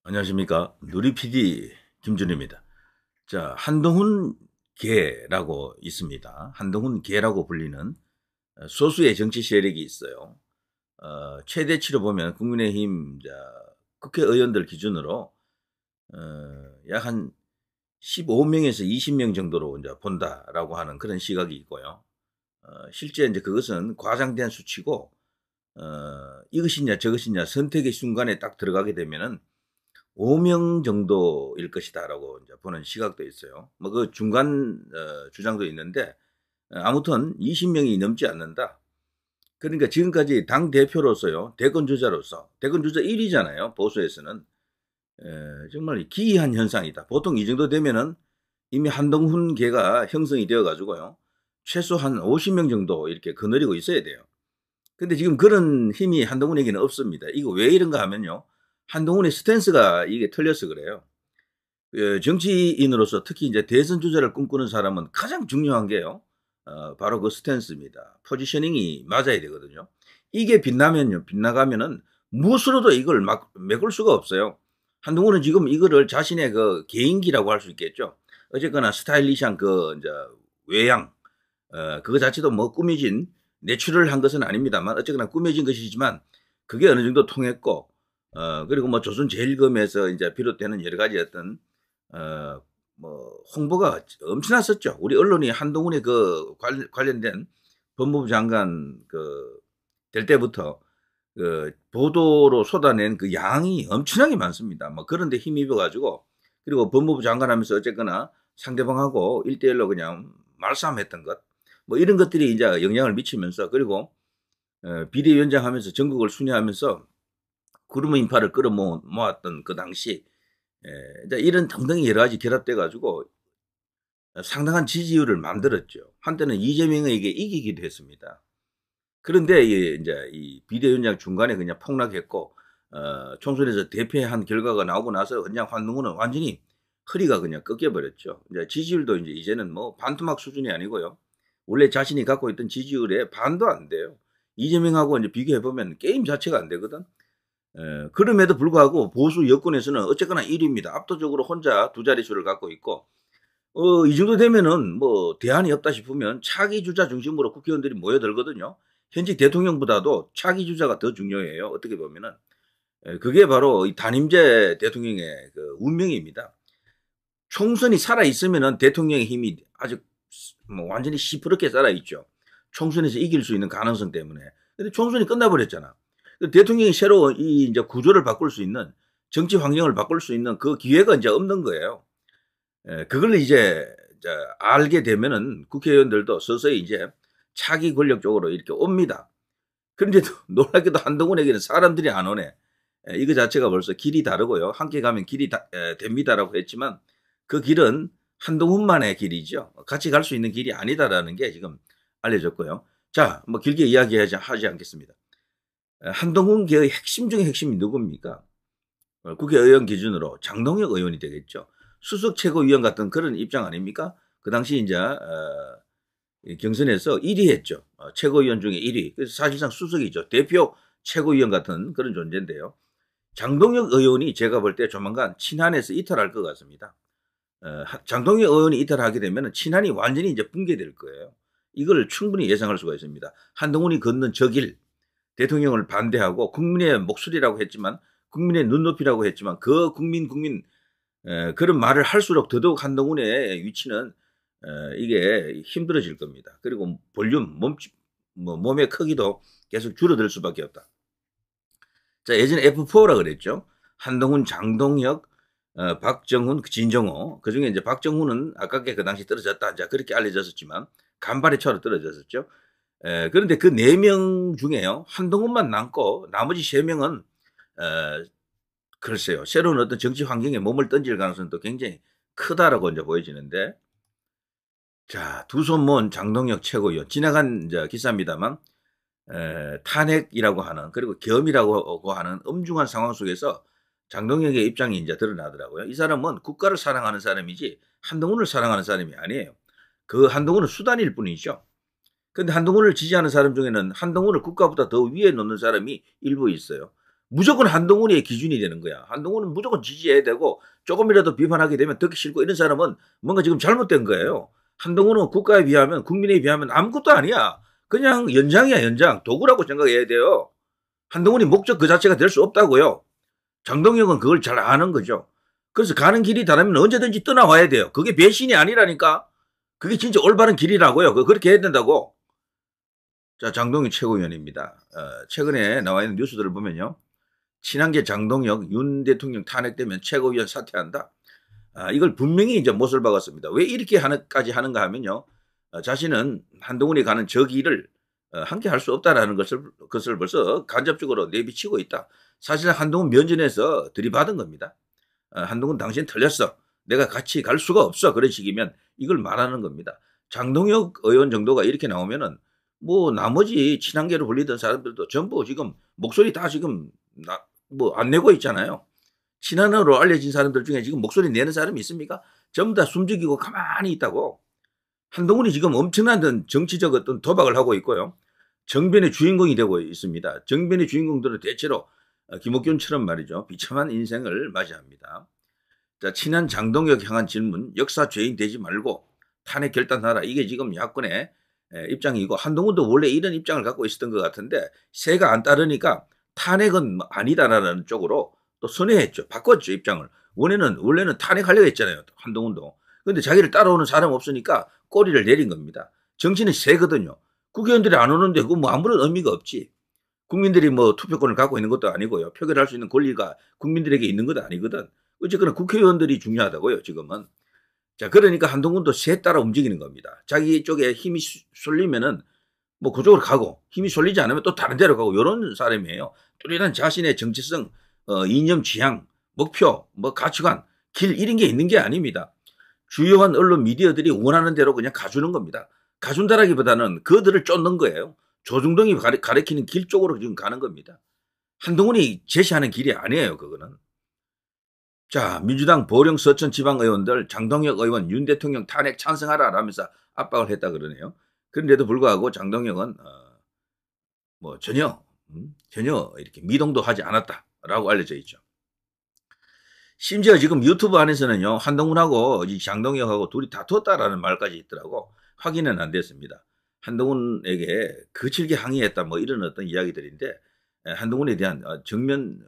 안녕하십니까. 누리 PD 김준입니다. 자, 한동훈 계라고 있습니다. 한동훈 계라고 불리는 소수의 정치 세력이 있어요. 최대치로 보면 국민의힘 국회의원들 기준으로 약 한 15명에서 20명 정도로 이제 본다라고 하는 그런 시각이 있고요. 실제 이제 그것은 과장된 수치고 이것이냐 저것이냐 선택의 순간에 딱 들어가게 되면은 5명 정도일 것이다라고 이제 보는 시각도 있어요. 뭐 그 중간 주장도 있는데 아무튼 20명이 넘지 않는다. 그러니까 지금까지 당 대표로서요, 대권 주자로서 대권 주자 1위잖아요. 보수에서는 정말 기이한 현상이다. 보통 이 정도 되면은 이미 한동훈계가 형성이 되어 가지고요, 최소 한 50명 정도 이렇게 거느리고 있어야 돼요. 근데 지금 그런 힘이 한동훈에게는 없습니다. 이거 왜 이런가 하면요, 한동훈의 스탠스가 이게 틀려서 그래요. 정치인으로서 특히 이제 대선 주자를 꿈꾸는 사람은 가장 중요한 게요, 바로 그 스탠스입니다. 포지셔닝이 맞아야 되거든요. 이게 빗나가면은 무엇으로도 이걸 막 메꿀 수가 없어요. 한동훈은 지금 이거를 자신의 그 개인기라고 할 수 있겠죠. 어쨌거나 스타일리시한 그 이제 외양, 그거 자체도 뭐 꾸며진 내추럴한 것은 아닙니다만 어쨌거나 꾸며진 것이지만 그게 어느 정도 통했고, 그리고 뭐 조선제일검에서 이제 비롯되는 여러 가지 어떤 뭐 홍보가 엄청났었죠. 우리 언론이 한동훈의 그 관련된 법무부 장관 될 때부터 그 보도로 쏟아낸 그 양이 엄청나게 많습니다. 뭐 그런데 힘입어 가지고, 그리고 법무부 장관 하면서 어쨌거나 상대방하고 1대1로 그냥 말싸움했던 것, 뭐 이런 것들이 이제 영향을 미치면서, 그리고 비대위원장 하면서 전국을 순회하면서 구름 인파를 끌어모았던 그 당시, 이제 이런 등등이 여러 가지 결합돼 가지고 상당한 지지율을 만들었죠. 한때는 이재명에게 이기기도 했습니다. 그런데 이제 이 비대위원장 중간에 그냥 폭락했고, 총선에서 대패한 결과가 나오고 나서 그냥 한동훈은 완전히 허리가 그냥 꺾여버렸죠. 이제 지지율도 이제는 뭐 반토막 수준이 아니고요, 원래 자신이 갖고 있던 지지율의 반도 안 돼요. 이재명하고 이제 비교해 보면 게임 자체가 안 되거든. 그럼에도 불구하고 보수 여권에서는 어쨌거나 1위입니다. 압도적으로 혼자 두 자릿수를 갖고 있고, 이 정도 되면은 뭐 대안이 없다 싶으면 차기 주자 중심으로 국회의원들이 모여들거든요. 현직 대통령보다도 차기 주자가 더 중요해요, 어떻게 보면은. 그게 바로 이 단임제 대통령의 그 운명입니다. 총선이 살아 있으면은 대통령의 힘이 아주 뭐 완전히 시퍼렇게 살아 있죠. 총선에서 이길 수 있는 가능성 때문에. 근데 총선이 끝나버렸잖아. 대통령이 새로 이 이제 구조를 바꿀 수 있는, 정치 환경을 바꿀 수 있는 그 기회가 이제 없는 거예요. 그걸 이제 알게 되면은 국회의원들도 서서히 이제 차기 권력 쪽으로 이렇게 옵니다. 그런데도 놀랍게도 한동훈에게는 사람들이 안 오네. 이거 자체가 벌써 길이 다르고요. 함께 가면 길이 됩니다라고 했지만 그 길은 한동훈만의 길이죠. 같이 갈 수 있는 길이 아니다라는 게 지금 알려졌고요. 자, 뭐 길게 하지 않겠습니다. 한동훈 계의 핵심 중에 핵심이 누굽니까? 국회의원 기준으로 장동혁 의원이 되겠죠. 수석 최고위원 같은 그런 입장 아닙니까? 그 당시 이제 경선에서 1위 했죠. 최고위원 중에 1위. 그래서 사실상 수석이죠. 대표 최고위원 같은 그런 존재인데요. 장동혁 의원이 제가 볼 때 조만간 친한에서 이탈할 것 같습니다. 장동혁 의원이 이탈하게 되면 친한이 완전히 이제 붕괴될 거예요. 이걸 충분히 예상할 수가 있습니다. 한동훈이 걷는 저 길, 대통령을 반대하고 국민의 목소리라고 했지만, 국민의 눈높이라고 했지만, 그 국민 그런 말을 할수록 더더욱 한동훈의 위치는 이게 힘들어질 겁니다. 그리고 볼륨, 몸의 크기도 계속 줄어들 수밖에 없다. 자, 예전에 F4라 그랬죠. 한동훈, 장동혁, 박정훈, 진정호. 그 중에 이제 박정훈은 아깝게 그 당시 떨어졌다, 자, 그렇게 알려졌었지만 간발의 차로 떨어졌었죠. 그런데 그 4명 중에요, 한동훈만 남고 나머지 3명은 글쎄요, 새로운 어떤 정치 환경에 몸을 던질 가능성도 굉장히 크다라고 이제 보여지는데, 자, 두 손 모은 장동혁 최고위원, 지나간 이제 기사입니다만, 탄핵이라고 하는, 그리고 겸이라고 하는 엄중한 상황 속에서 장동혁의 입장이 이제 드러나더라고요. 이 사람은 국가를 사랑하는 사람이지 한동훈을 사랑하는 사람이 아니에요. 그 한동훈은 수단일 뿐이죠. 근데 한동훈을 지지하는 사람 중에는 한동훈을 국가보다 더 위에 놓는 사람이 일부 있어요. 무조건 한동훈의 기준이 되는 거야. 한동훈은 무조건 지지해야 되고 조금이라도 비판하게 되면 듣기 싫고 이런 사람은 뭔가 지금 잘못된 거예요. 한동훈은 국가에 비하면 국민에 비하면 아무것도 아니야. 그냥 연장이야 연장. 도구라고 생각해야 돼요. 한동훈이 목적 그 자체가 될 수 없다고요. 장동혁은 그걸 잘 아는 거죠. 그래서 가는 길이 다르면 언제든지 떠나와야 돼요. 그게 배신이 아니라니까. 그게 진짜 올바른 길이라고요. 그렇게 해야 된다고. 자, 장동혁 최고위원입니다. 최근에 나와 있는 뉴스들을 보면요. 친한계 장동혁 윤 대통령 탄핵되면 최고위원 사퇴한다. 이걸 분명히 이제 못을 박았습니다. 왜 이렇게 까지 하는가 하면요. 자신은 한동훈이 가는 저 길을 함께 할 수 없다라는 것을 벌써 간접적으로 내비치고 있다. 사실 한동훈 면전에서 들이받은 겁니다. 한동훈 당신 틀렸어. 내가 같이 갈 수가 없어. 그런 식이면 이걸 말하는 겁니다. 장동혁 의원 정도가 이렇게 나오면은 뭐 나머지 친한계로 불리던 사람들도 전부 지금 목소리 다 지금 뭐 안 내고 있잖아요. 친한으로 알려진 사람들 중에 지금 목소리 내는 사람이 있습니까? 전부 다 숨죽이고 가만히 있다고. 한동훈이 지금 엄청난 정치적 어떤 도박을 하고 있고요. 정변의 주인공이 되고 있습니다. 정변의 주인공들은 대체로 김옥균처럼 말이죠. 비참한 인생을 맞이합니다. 자, 친한 장동혁 향한 질문, 역사 죄인 되지 말고 탄핵 결단하라. 이게 지금 야권의 입장이고 한동훈도 원래 이런 입장을 갖고 있었던 것 같은데 새가 안 따르니까 탄핵은 아니다라는 쪽으로 또 선회했죠. 바꿨죠, 입장을. 원래는 탄핵하려고 했잖아요. 한동훈도. 그런데 자기를 따라오는 사람 없으니까 꼬리를 내린 겁니다. 정치는 새거든요. 국회의원들이 안 오는데 그거 뭐 아무런 의미가 없지. 국민들이 뭐 투표권을 갖고 있는 것도 아니고요. 표결할 수 있는 권리가 국민들에게 있는 것도 아니거든. 어쨌거나 국회의원들이 중요하다고요, 지금은. 자, 그러니까 한동훈도 새 따라 움직이는 겁니다. 자기 쪽에 힘이 쏠리면은 뭐 그쪽으로 가고 힘이 쏠리지 않으면 또 다른 데로 가고 이런 사람이에요. 뚜렷한 자신의 정치성, 이념, 지향, 목표, 뭐 가치관, 길 이런 게 있는 게 아닙니다. 주요한 언론 미디어들이 원하는 대로 그냥 가주는 겁니다. 가준다라기보다는 그들을 쫓는 거예요. 조중동이 가리키는 길 쪽으로 지금 가는 겁니다. 한동훈이 제시하는 길이 아니에요, 그거는. 자, 민주당 보령 서천 지방의원들 장동혁 의원 윤 대통령 탄핵 찬성하라 라면서 압박을 했다 그러네요. 그런데도 불구하고 장동혁은 뭐 전혀 이렇게 미동도 하지 않았다라고 알려져 있죠. 심지어 지금 유튜브 안에서는요, 한동훈하고 이 장동혁하고 둘이 다투었다라는 말까지 있더라고. 확인은 안 됐습니다. 한동훈에게 거칠게 항의했다 뭐 이런 어떤 이야기들인데 한동훈에 대한 정면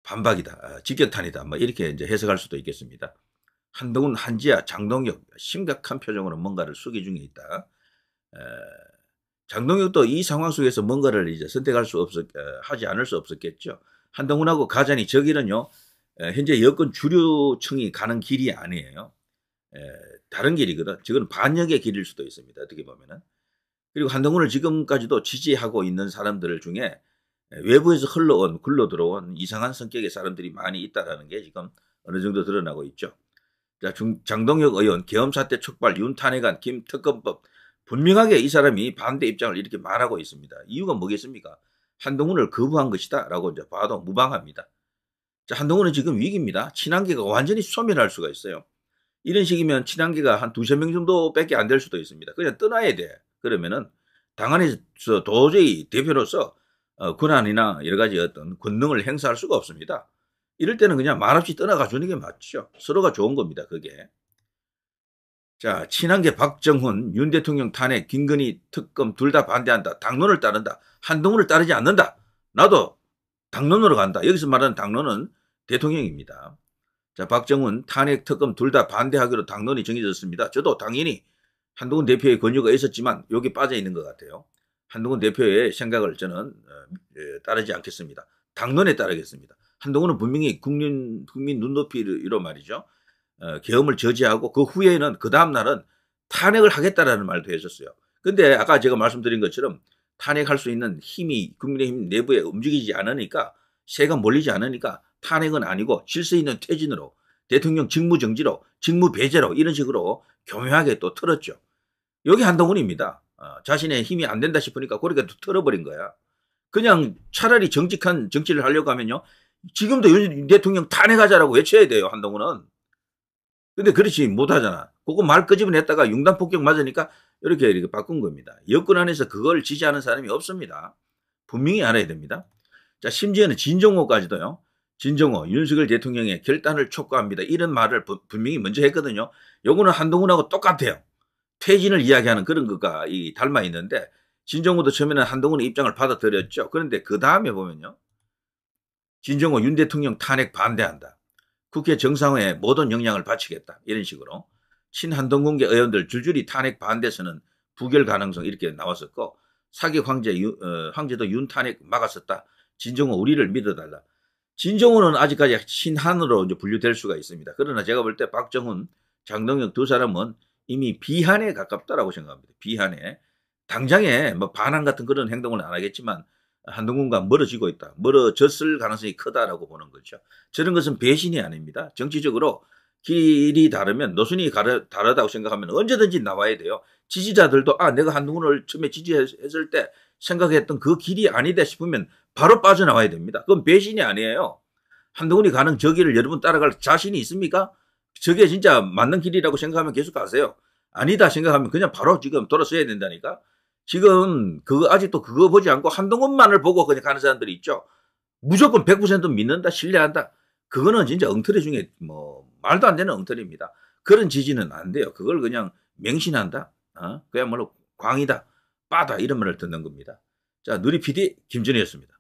반박이다, 직격탄이다 뭐 이렇게 이제 해석할 수도 있겠습니다. 한동훈, 한지아, 장동혁 심각한 표정으로 뭔가를 숙이 중에 있다. 장동혁도 이 상황 속에서 뭔가를 이제 선택할 수 하지 않을 수 없었겠죠. 한동훈하고 가자니 저 길은요, 현재 여권 주류층이 가는 길이 아니에요. 다른 길이거든. 저건 반역의 길일 수도 있습니다. 어떻게 보면은. 그리고 한동훈을 지금까지도 지지하고 있는 사람들 중에 외부에서 굴러 들어온 이상한 성격의 사람들이 많이 있다라는 게 지금 어느 정도 드러나고 있죠. 자, 장동혁 의원 계엄 사태 촉발 윤 탄핵안 김 특검법 분명하게 이 사람이 반대 입장을 이렇게 말하고 있습니다. 이유가 뭐겠습니까? 한동훈을 거부한 것이다 라고 이제 봐도 무방합니다. 자, 한동훈은 지금 위기입니다. 친한계가 완전히 소멸할 수가 있어요. 이런 식이면 친한계가 한 2~3명 정도밖에 안 될 수도 있습니다. 그냥 떠나야 돼. 그러면은 당 안에서 도저히 대표로서 권한이나 여러 가지 어떤 권능을 행사할 수가 없습니다. 이럴 때는 그냥 말없이 떠나가 주는 게 맞죠. 서로가 좋은 겁니다, 그게. 자, 친한계 박정훈, 윤 대통령 탄핵, 김건희 특검 둘 다 반대한다. 당론을 따른다. 한동훈을 따르지 않는다. 나도 당론으로 간다. 여기서 말하는 당론은 대통령입니다. 자, 박정훈 탄핵 특검 둘 다 반대하기로 당론이 정해졌습니다. 저도 당연히 한동훈 대표의 권유가 있었지만 여기 빠져 있는 것 같아요. 한동훈 대표의 생각을 저는 따르지 않겠습니다. 당론에 따르겠습니다. 한동훈은 분명히 국민 눈높이로 말이죠. 계엄을 저지하고 그 후에는 그 다음 날은 탄핵을 하겠다라는 말도 했었어요. 근데 아까 제가 말씀드린 것처럼 탄핵할 수 있는 힘이 국민의힘 내부에 움직이지 않으니까 새가 몰리지 않으니까 탄핵은 아니고 질서 있는 퇴진으로 대통령 직무정지로 직무배제로 이런 식으로 교묘하게 또 틀었죠. 여기 한동훈입니다. 자신의 힘이 안 된다 싶으니까 그렇게 털어버린 거야. 그냥 차라리 정직한 정치를 하려고 하면요. 지금도 윤 대통령 탄핵하자라고 외쳐야 돼요, 한동훈은. 근데 그렇지 못하잖아. 그거 말 끄집어냈다가 융단 폭격 맞으니까 이렇게 바꾼 겁니다. 여권 안에서 그걸 지지하는 사람이 없습니다. 분명히 알아야 됩니다. 자, 심지어는 진정호까지도요. 진정호, 윤석열 대통령의 결단을 촉구합니다. 이런 말을 분명히 먼저 했거든요. 요거는 한동훈하고 똑같아요. 퇴진을 이야기하는 그런 것과 닮아 있는데 진정호도 처음에는 한동훈의 입장을 받아들였죠. 그런데 그 다음에 보면요. 진정호 윤 대통령 탄핵 반대한다. 국회 정상화에 모든 역량을 바치겠다. 이런 식으로. 친한동훈계 의원들 줄줄이 탄핵 반대서는 부결 가능성 이렇게 나왔었고 사기 황제도 윤 탄핵 막았었다. 진정호 우리를 믿어달라. 진정호는 아직까지 친한으로 이제 분류될 수가 있습니다. 그러나 제가 볼 때 박정훈, 장동혁 두 사람은 이미 비한에 가깝다라고 생각합니다. 비한에. 당장에 뭐 반한 같은 그런 행동을 안 하겠지만 한동훈과 멀어지고 있다. 멀어졌을 가능성이 크다라고 보는 거죠. 저런 것은 배신이 아닙니다. 정치적으로 길이 다르면 노선이 다르다고 생각하면 언제든지 나와야 돼요. 지지자들도 내가 한동훈을 처음에 지지했을 때 생각했던 그 길이 아니다 싶으면 바로 빠져나와야 됩니다. 그건 배신이 아니에요. 한동훈이 가는 저 길을 여러분 따라갈 자신이 있습니까? 저게 진짜 맞는 길이라고 생각하면 계속 가세요. 아니다 생각하면 그냥 바로 지금 돌아서야 된다니까. 지금 아직도 그거 보지 않고 한동훈만을 보고 그냥 가는 사람들이 있죠. 무조건 100% 믿는다, 신뢰한다. 그거는 진짜 엉터리 중에 뭐 말도 안 되는 엉터리입니다. 그런 지지는 안 돼요. 그걸 그냥 맹신한다. 그야말로 광이다, 빠다 이런 말을 듣는 겁니다. 자, 누리 PD 김준희였습니다.